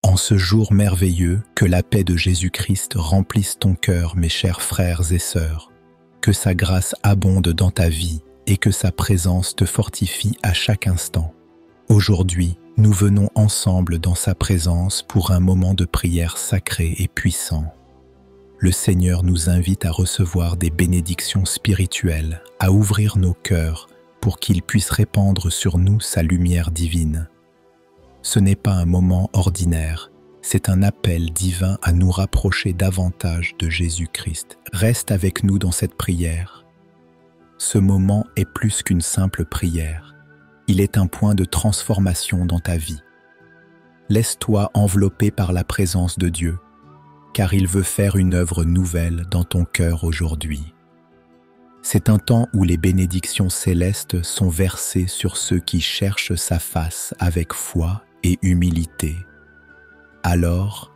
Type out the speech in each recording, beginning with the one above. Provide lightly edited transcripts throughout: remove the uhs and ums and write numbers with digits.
En ce jour merveilleux, que la paix de Jésus-Christ remplisse ton cœur, mes chers frères et sœurs. Que sa grâce abonde dans ta vie et que sa présence te fortifie à chaque instant. Aujourd'hui, nous venons ensemble dans sa présence pour un moment de prière sacré et puissant. Le Seigneur nous invite à recevoir des bénédictions spirituelles, à ouvrir nos cœurs pour qu'il puisse répandre sur nous sa lumière divine. Ce n'est pas un moment ordinaire, c'est un appel divin à nous rapprocher davantage de Jésus-Christ. Reste avec nous dans cette prière. Ce moment est plus qu'une simple prière. Il est un point de transformation dans ta vie. Laisse-toi envelopper par la présence de Dieu, car il veut faire une œuvre nouvelle dans ton cœur aujourd'hui. C'est un temps où les bénédictions célestes sont versées sur ceux qui cherchent sa face avec foi et humilité. Alors,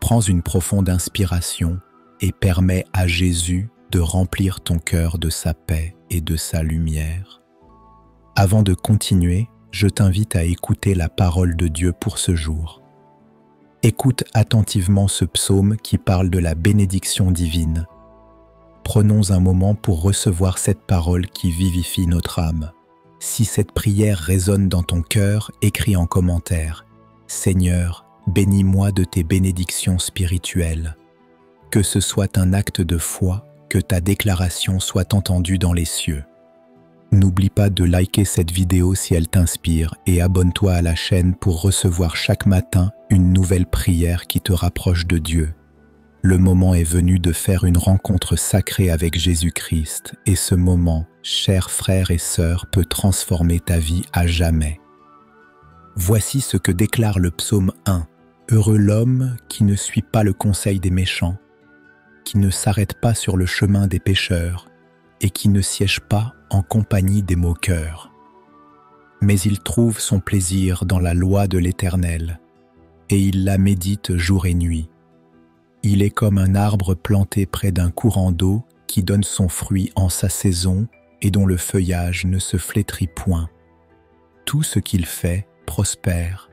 prends une profonde inspiration et permets à Jésus de remplir ton cœur de sa paix et de sa lumière. Avant de continuer, je t'invite à écouter la parole de Dieu pour ce jour. Écoute attentivement ce psaume qui parle de la bénédiction divine. Prenons un moment pour recevoir cette parole qui vivifie notre âme. Si cette prière résonne dans ton cœur, écris en commentaire « Seigneur, bénis-moi de tes bénédictions spirituelles ». Que ce soit un acte de foi, que ta déclaration soit entendue dans les cieux. N'oublie pas de liker cette vidéo si elle t'inspire et abonne-toi à la chaîne pour recevoir chaque matin une nouvelle prière qui te rapproche de Dieu. Le moment est venu de faire une rencontre sacrée avec Jésus-Christ et ce moment, chers frères et sœurs, peut transformer ta vie à jamais. Voici ce que déclare le psaume 1. Heureux l'homme qui ne suit pas le conseil des méchants, qui ne s'arrête pas sur le chemin des pécheurs et qui ne siège pas en compagnie des moqueurs. Mais il trouve son plaisir dans la loi de l'Éternel et il la médite jour et nuit. Il est comme un arbre planté près d'un courant d'eau qui donne son fruit en sa saison et dont le feuillage ne se flétrit point. Tout ce qu'il fait prospère.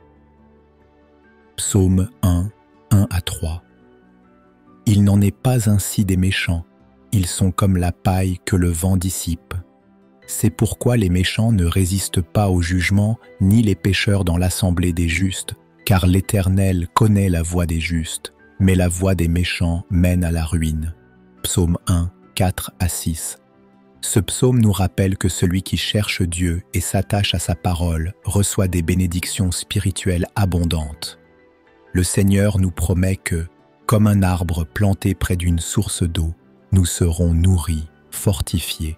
Psaume 1, 1-3. Il n'en est pas ainsi des méchants, ils sont comme la paille que le vent dissipe. C'est pourquoi les méchants ne résistent pas au jugement, ni les pécheurs dans l'assemblée des justes, car l'Éternel connaît la voie des justes, mais la voie des méchants mène à la ruine. Psaume 1, 4-6. Ce psaume nous rappelle que celui qui cherche Dieu et s'attache à sa parole reçoit des bénédictions spirituelles abondantes. Le Seigneur nous promet que, comme un arbre planté près d'une source d'eau, nous serons nourris, fortifiés,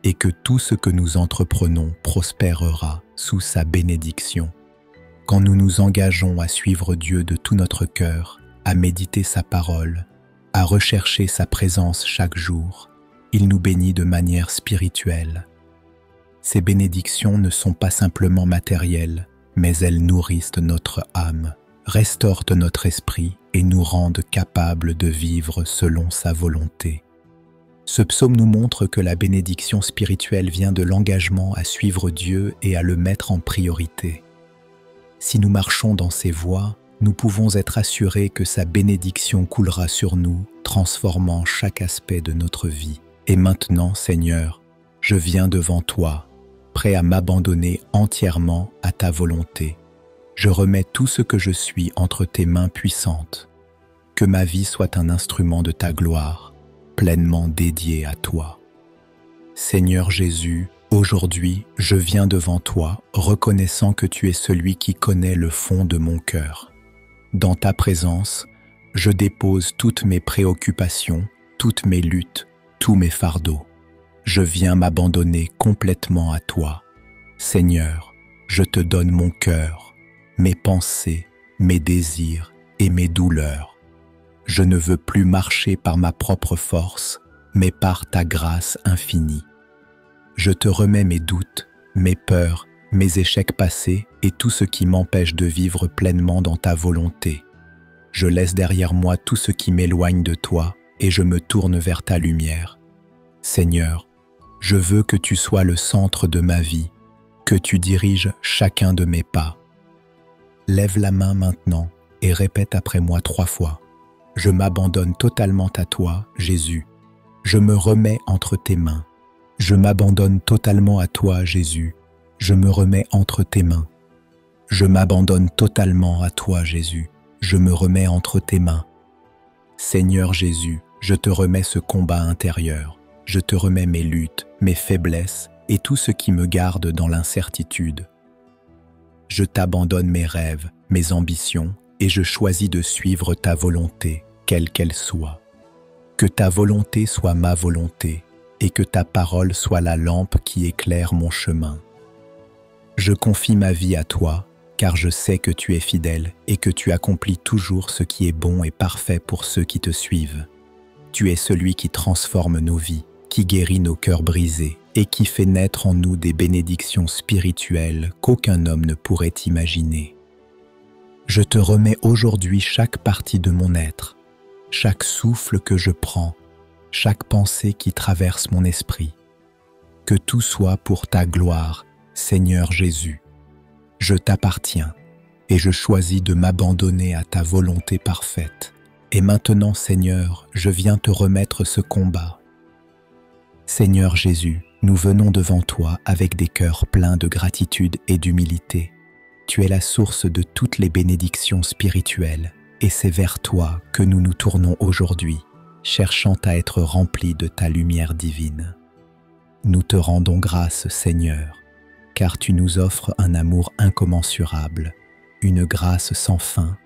et que tout ce que nous entreprenons prospérera sous sa bénédiction. Quand nous nous engageons à suivre Dieu de tout notre cœur, à méditer sa parole, à rechercher sa présence chaque jour, il nous bénit de manière spirituelle. Ces bénédictions ne sont pas simplement matérielles, mais elles nourrissent notre âme, restaurent notre esprit et nous rendent capables de vivre selon sa volonté. Ce psaume nous montre que la bénédiction spirituelle vient de l'engagement à suivre Dieu et à le mettre en priorité. Si nous marchons dans ses voies, nous pouvons être assurés que sa bénédiction coulera sur nous, transformant chaque aspect de notre vie. Et maintenant, Seigneur, je viens devant toi, prêt à m'abandonner entièrement à ta volonté. Je remets tout ce que je suis entre tes mains puissantes. Que ma vie soit un instrument de ta gloire, pleinement dédié à toi. Seigneur Jésus, aujourd'hui, je viens devant toi, reconnaissant que tu es celui qui connaît le fond de mon cœur. Dans ta présence, je dépose toutes mes préoccupations, toutes mes luttes, tous mes fardeaux. Je viens m'abandonner complètement à toi. Seigneur, je te donne mon cœur, mes pensées, mes désirs et mes douleurs. Je ne veux plus marcher par ma propre force, mais par ta grâce infinie. Je te remets mes doutes, mes peurs, mes échecs passés et tout ce qui m'empêche de vivre pleinement dans ta volonté. Je laisse derrière moi tout ce qui m'éloigne de toi et je me tourne vers ta lumière. Seigneur, je veux que tu sois le centre de ma vie, que tu diriges chacun de mes pas. Lève la main maintenant et répète après moi 3 fois. Je m'abandonne totalement à toi, Jésus. Je me remets entre tes mains. Je m'abandonne totalement à toi, Jésus. Je me remets entre tes mains. Je m'abandonne totalement à toi, Jésus. Je me remets entre tes mains. Seigneur Jésus, je te remets ce combat intérieur. Je te remets mes luttes, mes faiblesses et tout ce qui me garde dans l'incertitude. Je t'abandonne mes rêves, mes ambitions et je choisis de suivre ta volonté, quelle qu'elle soit. Que ta volonté soit ma volonté et que ta parole soit la lampe qui éclaire mon chemin. Je confie ma vie à toi, car je sais que tu es fidèle et que tu accomplis toujours ce qui est bon et parfait pour ceux qui te suivent. Tu es celui qui transforme nos vies, qui guérit nos cœurs brisés et qui fait naître en nous des bénédictions spirituelles qu'aucun homme ne pourrait imaginer. Je te remets aujourd'hui chaque partie de mon être, chaque souffle que je prends, chaque pensée qui traverse mon esprit. Que tout soit pour ta gloire, Seigneur Jésus. Je t'appartiens et je choisis de m'abandonner à ta volonté parfaite. Et maintenant, Seigneur, je viens te remettre ce combat. Seigneur Jésus, nous venons devant toi avec des cœurs pleins de gratitude et d'humilité. Tu es la source de toutes les bénédictions spirituelles et c'est vers toi que nous nous tournons aujourd'hui, cherchant à être remplis de ta lumière divine. Nous te rendons grâce, Seigneur, car tu nous offres un amour incommensurable, une grâce sans fin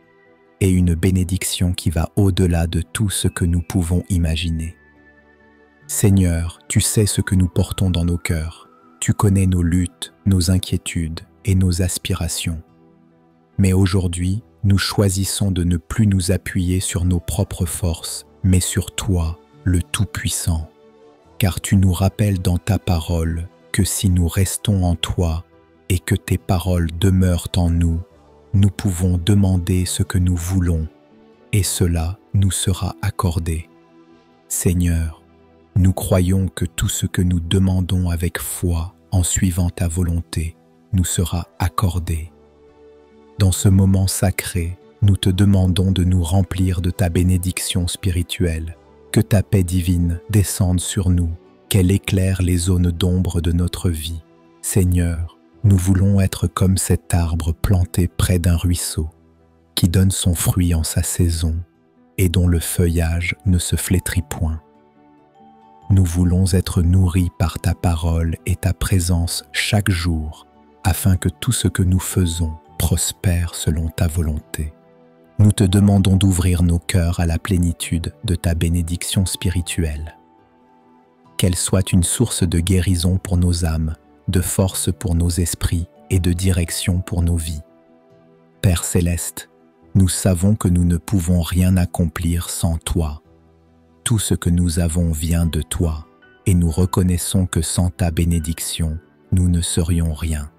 et une bénédiction qui va au-delà de tout ce que nous pouvons imaginer. Seigneur, tu sais ce que nous portons dans nos cœurs, tu connais nos luttes, nos inquiétudes et nos aspirations. Mais aujourd'hui, nous choisissons de ne plus nous appuyer sur nos propres forces, mais sur toi, le Tout-Puissant. Car tu nous rappelles dans ta parole que si nous restons en toi et que tes paroles demeurent en nous, nous pouvons demander ce que nous voulons et cela nous sera accordé. Seigneur, nous croyons que tout ce que nous demandons avec foi en suivant ta volonté nous sera accordé. Dans ce moment sacré, nous te demandons de nous remplir de ta bénédiction spirituelle, que ta paix divine descende sur nous, qu'elle éclaire les zones d'ombre de notre vie. Seigneur, nous voulons être comme cet arbre planté près d'un ruisseau, qui donne son fruit en sa saison et dont le feuillage ne se flétrit point. Nous voulons être nourris par ta parole et ta présence chaque jour, afin que tout ce que nous faisons prospère selon ta volonté. Nous te demandons d'ouvrir nos cœurs à la plénitude de ta bénédiction spirituelle. Qu'elle soit une source de guérison pour nos âmes, de force pour nos esprits et de direction pour nos vies. Père céleste, nous savons que nous ne pouvons rien accomplir sans toi. Tout ce que nous avons vient de toi et nous reconnaissons que sans ta bénédiction, nous ne serions rien.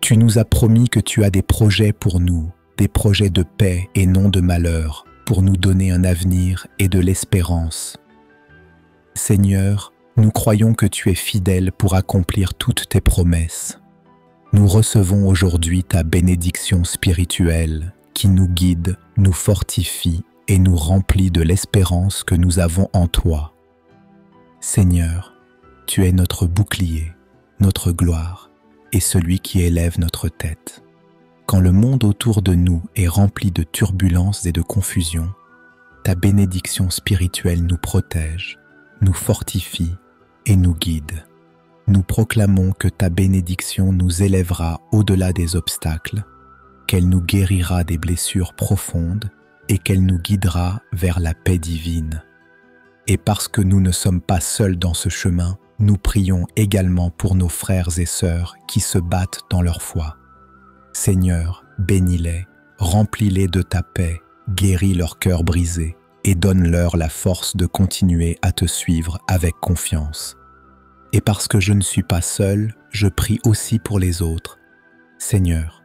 Tu nous as promis que tu as des projets pour nous, des projets de paix et non de malheur, pour nous donner un avenir et de l'espérance. Seigneur, nous croyons que tu es fidèle pour accomplir toutes tes promesses. Nous recevons aujourd'hui ta bénédiction spirituelle qui nous guide, nous fortifie et nous remplit de l'espérance que nous avons en toi. Seigneur, tu es notre bouclier, notre gloire et celui qui élève notre tête. Quand le monde autour de nous est rempli de turbulences et de confusion, ta bénédiction spirituelle nous protège, nous fortifie et nous guide. Nous proclamons que ta bénédiction nous élèvera au-delà des obstacles, qu'elle nous guérira des blessures profondes et qu'elle nous guidera vers la paix divine. Et parce que nous ne sommes pas seuls dans ce chemin, nous prions également pour nos frères et sœurs qui se battent dans leur foi. Seigneur, bénis-les, remplis-les de ta paix, guéris leur cœur brisé et donne-leur la force de continuer à te suivre avec confiance. Et parce que je ne suis pas seul, je prie aussi pour les autres. Seigneur,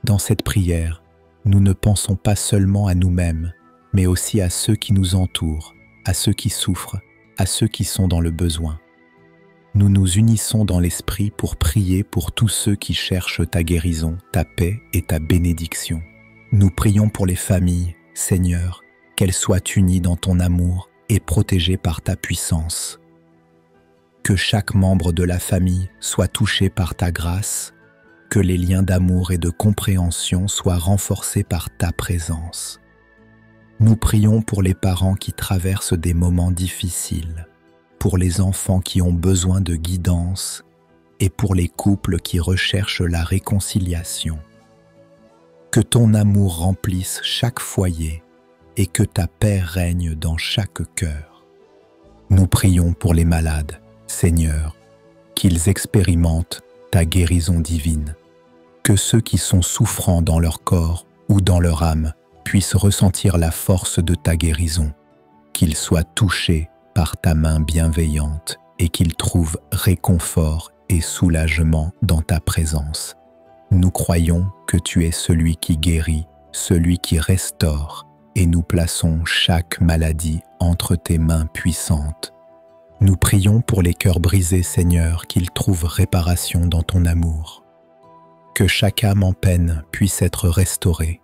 dans cette prière, nous ne pensons pas seulement à nous-mêmes, mais aussi à ceux qui nous entourent, à ceux qui souffrent, à ceux qui sont dans le besoin. Nous nous unissons dans l'esprit pour prier pour tous ceux qui cherchent ta guérison, ta paix et ta bénédiction. Nous prions pour les familles, Seigneur, qu'elles soient unies dans ton amour et protégées par ta puissance. Que chaque membre de la famille soit touché par ta grâce, que les liens d'amour et de compréhension soient renforcés par ta présence. Nous prions pour les parents qui traversent des moments difficiles, pour les enfants qui ont besoin de guidance et pour les couples qui recherchent la réconciliation. Que ton amour remplisse chaque foyer et que ta paix règne dans chaque cœur. Nous prions pour les malades, Seigneur, qu'ils expérimentent ta guérison divine. Que ceux qui sont souffrants dans leur corps ou dans leur âme puissent ressentir la force de ta guérison, qu'ils soient touchés par ta main bienveillante et qu'ils trouvent réconfort et soulagement dans ta présence. Nous croyons que tu es celui qui guérit, celui qui restaure, et nous plaçons chaque maladie entre tes mains puissantes. Nous prions pour les cœurs brisés, Seigneur, qu'ils trouvent réparation dans ton amour. Que chaque âme en peine puisse être restaurée,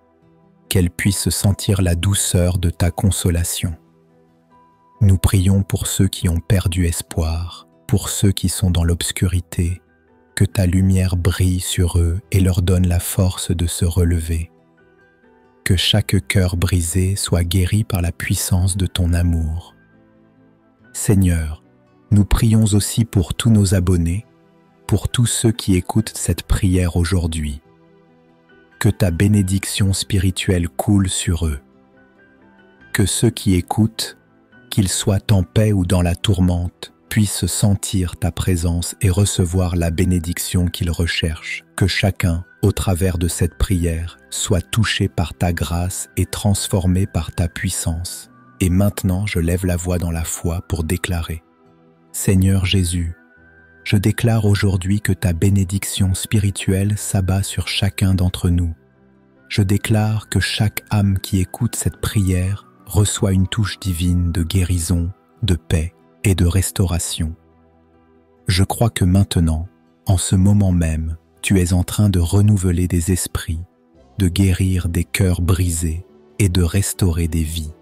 qu'elle puisse sentir la douceur de ta consolation. Nous prions pour ceux qui ont perdu espoir, pour ceux qui sont dans l'obscurité, que ta lumière brille sur eux et leur donne la force de se relever. Que chaque cœur brisé soit guéri par la puissance de ton amour. Seigneur, nous prions aussi pour tous nos abonnés, pour tous ceux qui écoutent cette prière aujourd'hui. Que ta bénédiction spirituelle coule sur eux. Que ceux qui écoutent, qu'ils soient en paix ou dans la tourmente, puissent sentir ta présence et recevoir la bénédiction qu'ils recherchent. Que chacun, au travers de cette prière, soit touché par ta grâce et transformé par ta puissance. Et maintenant, je lève la voix dans la foi pour déclarer: Seigneur Jésus, je déclare aujourd'hui que ta bénédiction spirituelle s'abat sur chacun d'entre nous. Je déclare que chaque âme qui écoute cette prière reçoit une touche divine de guérison, de paix et de restauration. Je crois que maintenant, en ce moment même, tu es en train de renouveler des esprits, de guérir des cœurs brisés et de restaurer des vies.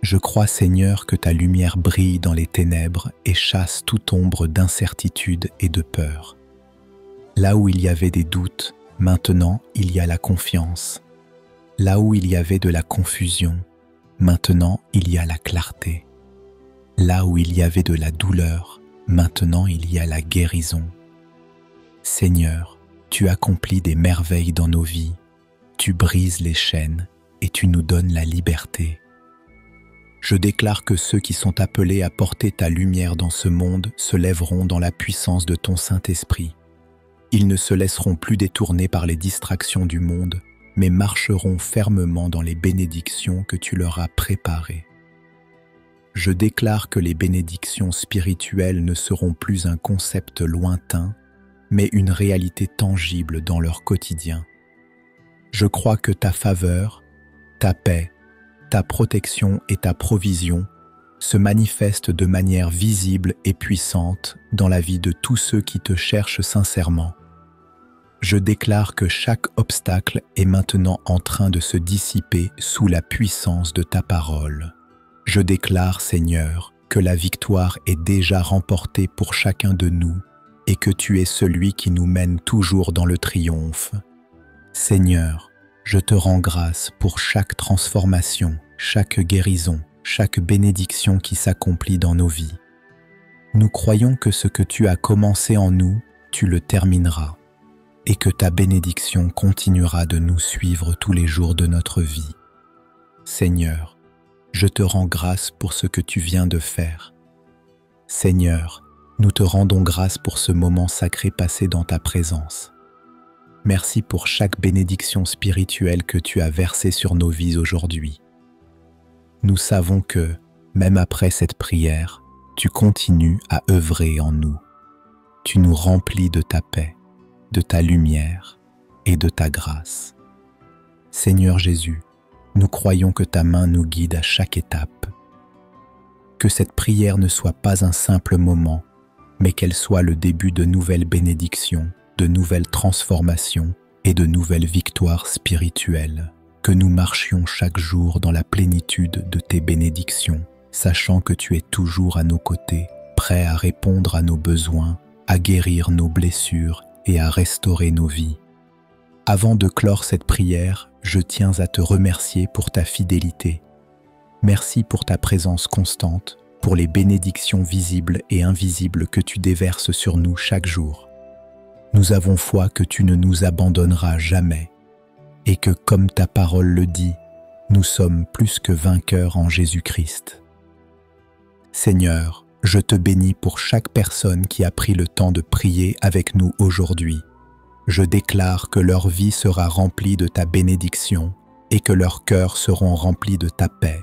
Je crois, Seigneur, que ta lumière brille dans les ténèbres et chasse toute ombre d'incertitude et de peur. Là où il y avait des doutes, maintenant il y a la confiance. Là où il y avait de la confusion, maintenant il y a la clarté. Là où il y avait de la douleur, maintenant il y a la guérison. Seigneur, tu accomplis des merveilles dans nos vies, tu brises les chaînes et tu nous donnes la liberté. Je déclare que ceux qui sont appelés à porter ta lumière dans ce monde se lèveront dans la puissance de ton Saint-Esprit. Ils ne se laisseront plus détourner par les distractions du monde, mais marcheront fermement dans les bénédictions que tu leur as préparées. Je déclare que les bénédictions spirituelles ne seront plus un concept lointain, mais une réalité tangible dans leur quotidien. Je crois que ta faveur, ta paix, ta protection et ta provision se manifestent de manière visible et puissante dans la vie de tous ceux qui te cherchent sincèrement. Je déclare que chaque obstacle est maintenant en train de se dissiper sous la puissance de ta parole. Je déclare, Seigneur, que la victoire est déjà remportée pour chacun de nous et que tu es celui qui nous mène toujours dans le triomphe. Seigneur, je te rends grâce pour chaque transformation, chaque guérison, chaque bénédiction qui s'accomplit dans nos vies. Nous croyons que ce que tu as commencé en nous, tu le termineras, et que ta bénédiction continuera de nous suivre tous les jours de notre vie. Seigneur, je te rends grâce pour ce que tu viens de faire. Seigneur, nous te rendons grâce pour ce moment sacré passé dans ta présence. Merci pour chaque bénédiction spirituelle que tu as versée sur nos vies aujourd'hui. Nous savons que, même après cette prière, tu continues à œuvrer en nous. Tu nous remplis de ta paix, de ta lumière et de ta grâce. Seigneur Jésus, nous croyons que ta main nous guide à chaque étape. Que cette prière ne soit pas un simple moment, mais qu'elle soit le début de nouvelles bénédictions, de nouvelles transformations et de nouvelles victoires spirituelles. que nous marchions chaque jour dans la plénitude de tes bénédictions, sachant que tu es toujours à nos côtés, prêt à répondre à nos besoins, à guérir nos blessures et à restaurer nos vies. Avant de clore cette prière, je tiens à te remercier pour ta fidélité. Merci pour ta présence constante, pour les bénédictions visibles et invisibles que tu déverses sur nous chaque jour. Nous avons foi que tu ne nous abandonneras jamais et que, comme ta parole le dit, nous sommes plus que vainqueurs en Jésus-Christ. Seigneur, je te bénis pour chaque personne qui a pris le temps de prier avec nous aujourd'hui. Je déclare que leur vie sera remplie de ta bénédiction et que leurs cœurs seront remplis de ta paix.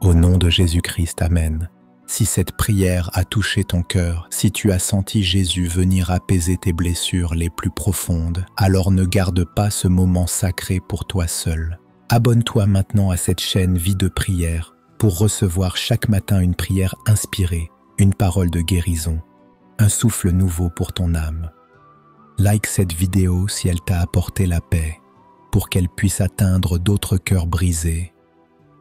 Au nom de Jésus-Christ, Amen. Si cette prière a touché ton cœur, si tu as senti Jésus venir apaiser tes blessures les plus profondes, alors ne garde pas ce moment sacré pour toi seul. Abonne-toi maintenant à cette chaîne Vie de prière pour recevoir chaque matin une prière inspirée, une parole de guérison, un souffle nouveau pour ton âme. Like cette vidéo si elle t'a apporté la paix, pour qu'elle puisse atteindre d'autres cœurs brisés,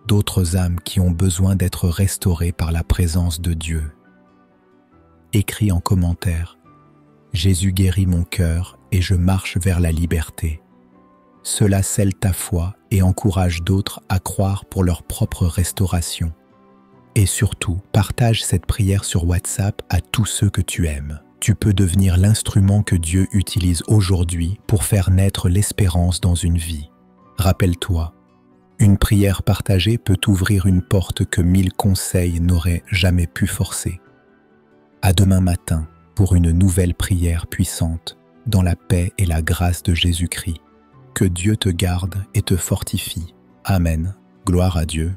d'autres âmes qui ont besoin d'être restaurées par la présence de Dieu. Écris en commentaire « Jésus guérit mon cœur et je marche vers la liberté ». Cela scelle ta foi et encourage d'autres à croire pour leur propre restauration. Et surtout, partage cette prière sur WhatsApp à tous ceux que tu aimes. Tu peux devenir l'instrument que Dieu utilise aujourd'hui pour faire naître l'espérance dans une vie. Rappelle-toi, une prière partagée peut ouvrir une porte que 1000 conseils n'auraient jamais pu forcer. À demain matin pour une nouvelle prière puissante dans la paix et la grâce de Jésus-Christ. Que Dieu te garde et te fortifie. Amen. Gloire à Dieu.